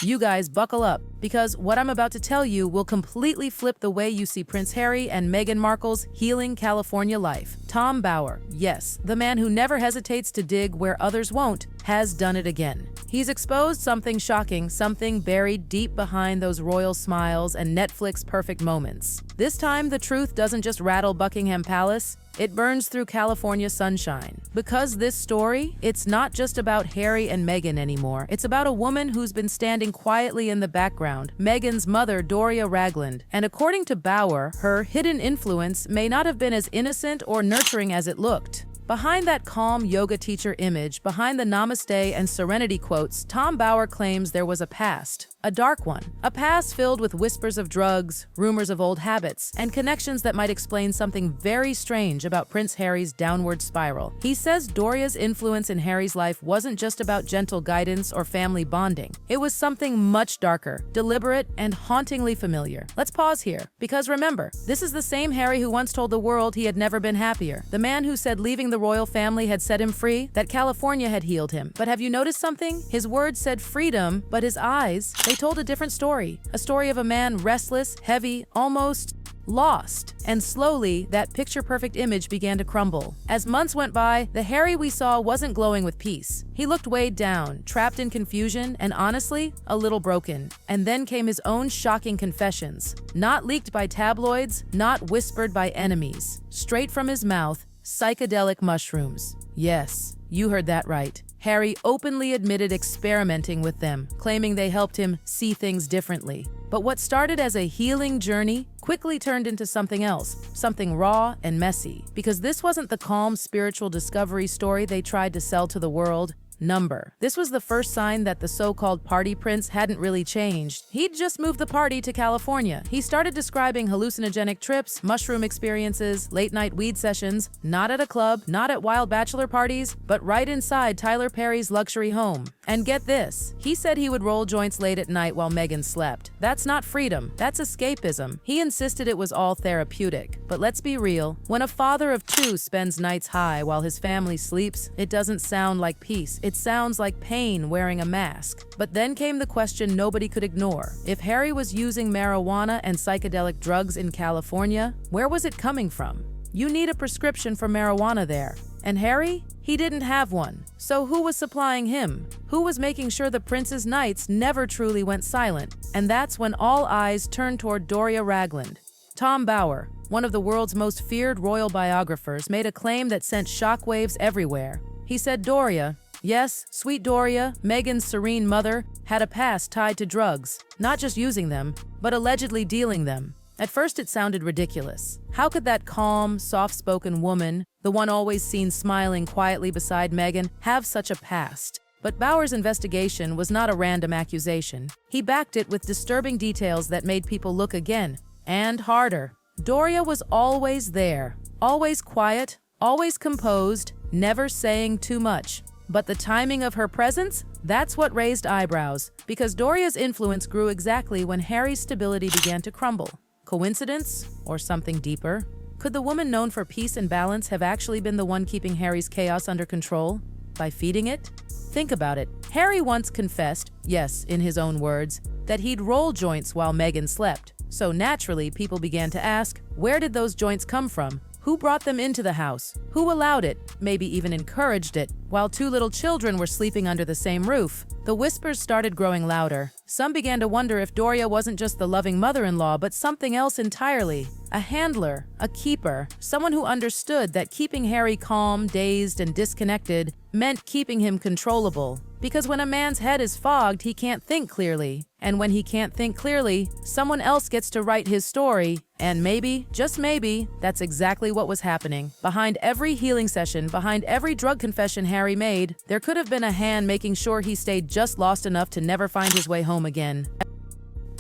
You guys buckle up, because what I'm about to tell you will completely flip the way you see Prince Harry and Meghan Markle's healing California life. Tom Bower, yes, the man who never hesitates to dig where others won't, has done it again. He's exposed something shocking, something buried deep behind those royal smiles and Netflix perfect moments. This time, the truth doesn't just rattle Buckingham Palace, it burns through California sunshine. Because this story, it's not just about Harry and Meghan anymore. It's about a woman who's been standing quietly in the background, Meghan's mother, Doria Ragland. And according to Bower, her hidden influence may not have been as innocent or nurturing as it looked. Behind that calm yoga teacher image, behind the namaste and serenity quotes, Tom Bower claims there was a past. A dark one. A past filled with whispers of drugs, rumors of old habits, and connections that might explain something very strange about Prince Harry's downward spiral. He says Doria's influence in Harry's life wasn't just about gentle guidance or family bonding. It was something much darker, deliberate, and hauntingly familiar. Let's pause here, because remember, this is the same Harry who once told the world he had never been happier. The man who said leaving the royal family had set him free, that California had healed him. But have you noticed something? His words said freedom, but his eyes, they told a different story. A story of a man restless, heavy, almost lost. And slowly, that picture-perfect image began to crumble. As months went by, the Harry we saw wasn't glowing with peace. He looked weighed down, trapped in confusion, and honestly, a little broken. And then came his own shocking confessions. Not leaked by tabloids, not whispered by enemies. Straight from his mouth, psychedelic mushrooms. Yes, you heard that right. Harry openly admitted experimenting with them, claiming they helped him see things differently. But what started as a healing journey quickly turned into something else, something raw and messy. Because this wasn't the calm spiritual discovery story they tried to sell to the world. This was the first sign that the so-called party prince hadn't really changed. He'd just moved the party to California. He started describing hallucinogenic trips, mushroom experiences, late-night weed sessions, not at a club, not at wild bachelor parties, but right inside Tyler Perry's luxury home. And get this, he said he would roll joints late at night while Meghan slept. That's not freedom, that's escapism. He insisted it was all therapeutic. But let's be real, when a father of two spends nights high while his family sleeps, it doesn't sound like peace. It sounds like pain wearing a mask. But then came the question nobody could ignore. If Harry was using marijuana and psychedelic drugs in California, where was it coming from? You need a prescription for marijuana there. And Harry? He didn't have one. So who was supplying him? Who was making sure the prince's nights never truly went silent? And that's when all eyes turned toward Doria Ragland. Tom Bower, one of the world's most feared royal biographers, made a claim that sent shockwaves everywhere. He said Doria, yes, sweet Doria, Meghan's serene mother, had a past tied to drugs, not just using them, but allegedly dealing them. At first it sounded ridiculous. How could that calm, soft-spoken woman, the one always seen smiling quietly beside Meghan, have such a past? But Bower's investigation was not a random accusation. He backed it with disturbing details that made people look again, and harder. Doria was always there, always quiet, always composed, never saying too much. But the timing of her presence? That's what raised eyebrows, because Doria's influence grew exactly when Harry's stability began to crumble. Coincidence? Or something deeper? Could the woman known for peace and balance have actually been the one keeping Harry's chaos under control? By feeding it? Think about it. Harry once confessed, yes, in his own words, that he'd roll joints while Meghan slept. So naturally, people began to ask, where did those joints come from? Who brought them into the house? Who allowed it, maybe even encouraged it, while two little children were sleeping under the same roof? The whispers started growing louder. Some began to wonder if Doria wasn't just the loving mother-in-law, but something else entirely. A handler, a keeper, someone who understood that keeping Harry calm, dazed, and disconnected meant keeping him controllable. Because when a man's head is fogged, he can't think clearly. And when he can't think clearly, someone else gets to write his story. And maybe, just maybe, that's exactly what was happening. Behind every healing session, behind every drug confession Harry made, there could have been a hand making sure he stayed just lost enough to never find his way home again.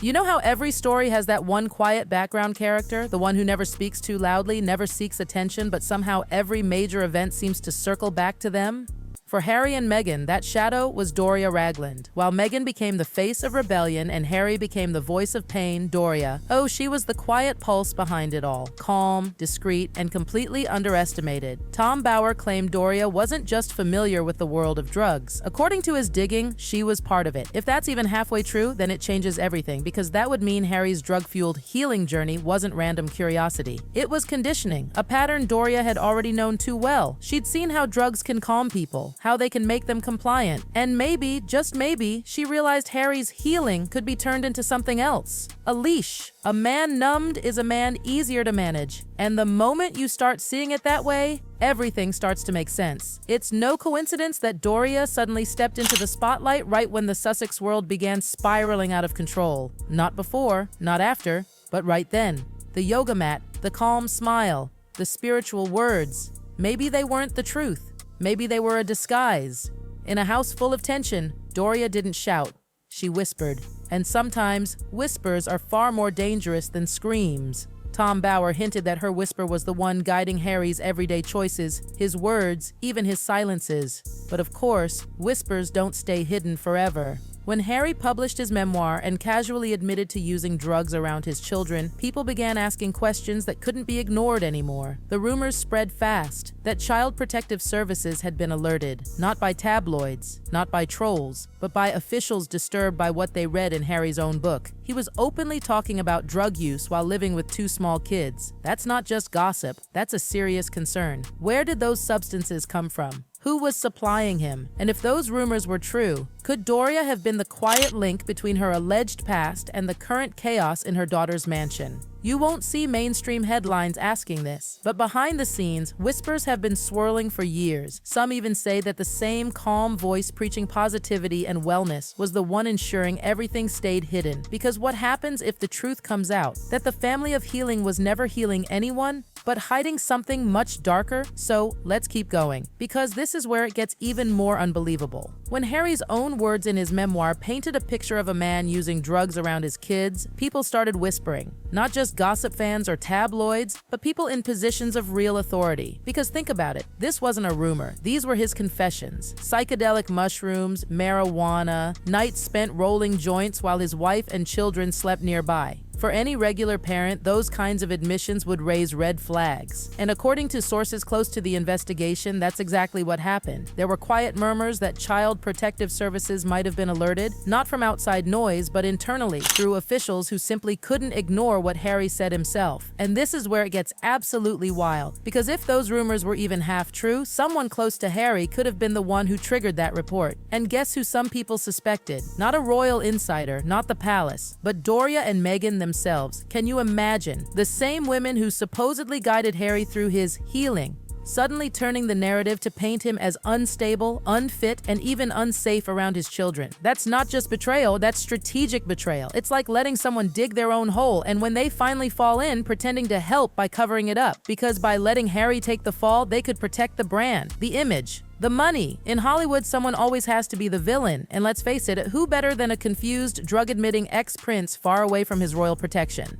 You know how every story has that one quiet background character, the one who never speaks too loudly, never seeks attention, but somehow every major event seems to circle back to them? For Harry and Meghan, that shadow was Doria Ragland. While Meghan became the face of rebellion and Harry became the voice of pain, Doria, oh, she was the quiet pulse behind it all. Calm, discreet, and completely underestimated. Tom Bower claimed Doria wasn't just familiar with the world of drugs. According to his digging, she was part of it. If that's even halfway true, then it changes everything, because that would mean Harry's drug-fueled healing journey wasn't random curiosity. It was conditioning, a pattern Doria had already known too well. She'd seen how drugs can calm people, how they can make them compliant, and maybe, just maybe, she realized Harry's healing could be turned into something else. A leash. A man numbed is a man easier to manage. And the moment you start seeing it that way, everything starts to make sense. It's no coincidence that Doria suddenly stepped into the spotlight right when the Sussex world began spiraling out of control. Not before, not after, but right then. The yoga mat, the calm smile, the spiritual words. Maybe they weren't the truth. Maybe they were a disguise. In a house full of tension, Doria didn't shout. She whispered. And sometimes, whispers are far more dangerous than screams. Tom Bower hinted that her whisper was the one guiding Harry's everyday choices, his words, even his silences. But of course, whispers don't stay hidden forever. When Harry published his memoir and casually admitted to using drugs around his children, people began asking questions that couldn't be ignored anymore. The rumors spread fast that Child Protective Services had been alerted, not by tabloids, not by trolls, but by officials disturbed by what they read in Harry's own book. He was openly talking about drug use while living with 2 small kids. That's not just gossip, that's a serious concern. Where did those substances come from? Who was supplying him? And if those rumors were true, could Doria have been the quiet link between her alleged past and the current chaos in her daughter's mansion? You won't see mainstream headlines asking this, but behind the scenes, whispers have been swirling for years. Some even say that the same calm voice preaching positivity and wellness was the one ensuring everything stayed hidden. Because what happens if the truth comes out? That the family of healing was never healing anyone, but hiding something much darker? So let's keep going, because this is where it gets even more unbelievable. When Harry's own words in his memoir painted a picture of a man using drugs around his kids, people started whispering. Not just gossip fans or tabloids, but people in positions of real authority. Because think about it, this wasn't a rumor. These were his confessions. Psychedelic mushrooms, marijuana, nights spent rolling joints while his wife and children slept nearby. For any regular parent, those kinds of admissions would raise red flags. And according to sources close to the investigation, that's exactly what happened. There were quiet murmurs that Child Protective Services might have been alerted, not from outside noise, but internally, through officials who simply couldn't ignore what Harry said himself. And this is where it gets absolutely wild, because if those rumors were even half true, someone close to Harry could have been the one who triggered that report. And guess who some people suspected? Not a royal insider, not the palace, but Doria and Meghan themselves. Can you imagine? The same women who supposedly guided Harry through his healing, suddenly turning the narrative to paint him as unstable, unfit, and even unsafe around his children. That's not just betrayal, that's strategic betrayal. It's like letting someone dig their own hole, and when they finally fall in, pretending to help by covering it up. Because by letting Harry take the fall, they could protect the brand, the image, the money. In Hollywood, someone always has to be the villain, and let's face it, who better than a confused, drug-admitting ex-prince far away from his royal protection?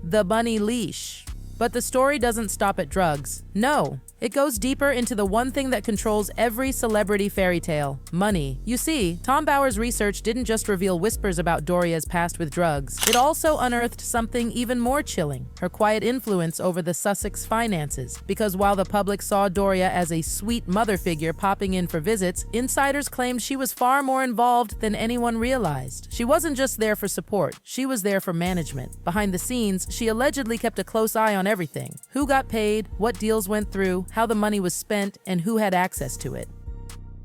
The bunny leash. But the story doesn't stop at drugs. No. It goes deeper into the one thing that controls every celebrity fairy tale: money. You see, Tom Bower's research didn't just reveal whispers about Doria's past with drugs. It also unearthed something even more chilling: her quiet influence over the Sussex finances. Because while the public saw Doria as a sweet mother figure popping in for visits, insiders claimed she was far more involved than anyone realized. She wasn't just there for support, she was there for management. Behind the scenes, she allegedly kept a close eye on everything: who got paid, what deals went through, how the money was spent, and who had access to it.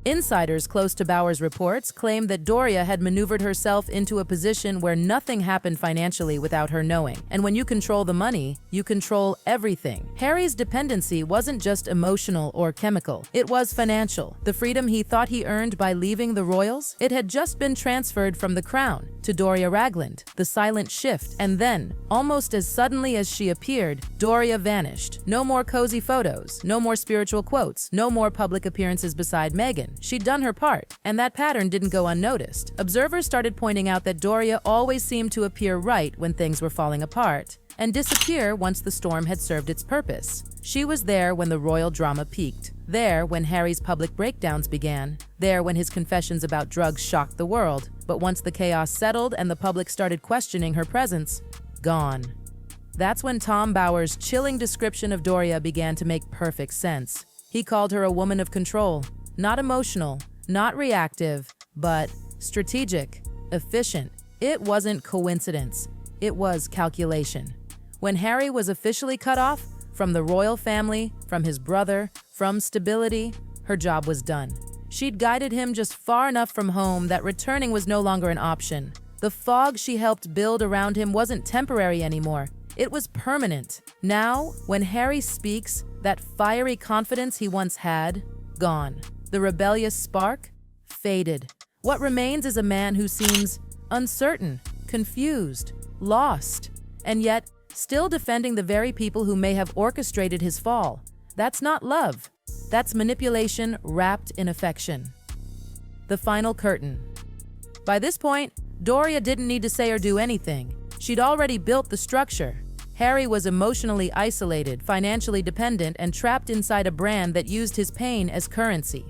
Insiders close to Bower's reports claimed that Doria had maneuvered herself into a position where nothing happened financially without her knowing. And when you control the money, you control everything. Harry's dependency wasn't just emotional or chemical, it was financial. The freedom he thought he earned by leaving the royals, it had just been transferred from the crown to Doria Ragland. The silent shift, and then, almost as suddenly as she appeared, Doria vanished. No more cozy photos, no more spiritual quotes, no more public appearances beside Meghan. She'd done her part, and that pattern didn't go unnoticed. Observers started pointing out that Doria always seemed to appear right when things were falling apart. and disappear once the storm had served its purpose. She was there when the royal drama peaked, there when Harry's public breakdowns began, there when his confessions about drugs shocked the world. But once the chaos settled and the public started questioning her presence, gone. That's when Tom Bower's chilling description of Doria began to make perfect sense. He called her a woman of control, not emotional, not reactive, but strategic, efficient. It wasn't coincidence. It was calculation. When Harry was officially cut off from the royal family, from his brother, from stability, her job was done. She'd guided him just far enough from home that returning was no longer an option. The fog she helped build around him wasn't temporary anymore. It was permanent. Now, when Harry speaks, that fiery confidence he once had, gone. The rebellious spark, faded. What remains is a man who seems uncertain, confused, lost, and yet still defending the very people who may have orchestrated his fall. That's not love. That's manipulation wrapped in affection. The final curtain. By this point, Doria didn't need to say or do anything. She'd already built the structure. Harry was emotionally isolated, financially dependent, and trapped inside a brand that used his pain as currency.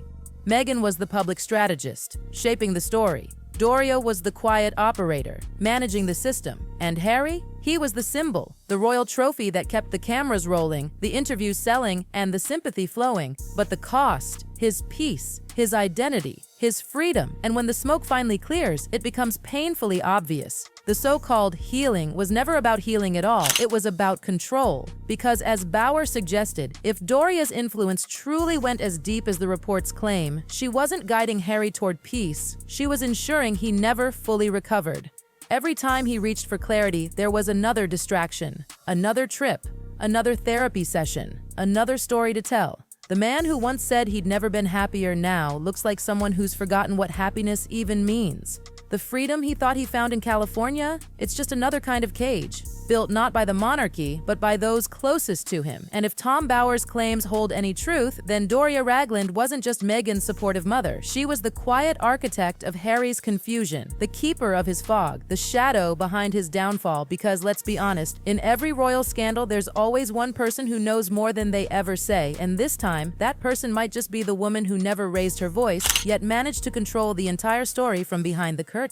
Meghan was the public strategist, shaping the story. Doria was the quiet operator, managing the system. And Harry? He was the symbol, the royal trophy that kept the cameras rolling, the interviews selling, and the sympathy flowing. But the cost, his peace, his identity, his freedom. And when the smoke finally clears, it becomes painfully obvious. The so-called healing was never about healing at all. It was about control. Because as Bower suggested, if Doria's influence truly went as deep as the reports claim, she wasn't guiding Harry toward peace. She was ensuring he never fully recovered. Every time he reached for clarity, there was another distraction, another trip, another therapy session, another story to tell. The man who once said he'd never been happier now looks like someone who's forgotten what happiness even means. The freedom he thought he found in California? It's just another kind of cage, built not by the monarchy, but by those closest to him. And if Tom Bower's claims hold any truth, then Doria Ragland wasn't just Meghan's supportive mother. She was the quiet architect of Harry's confusion, the keeper of his fog, the shadow behind his downfall. Because let's be honest, in every royal scandal, there's always one person who knows more than they ever say. And this time, that person might just be the woman who never raised her voice, yet managed to control the entire story from behind the curtain.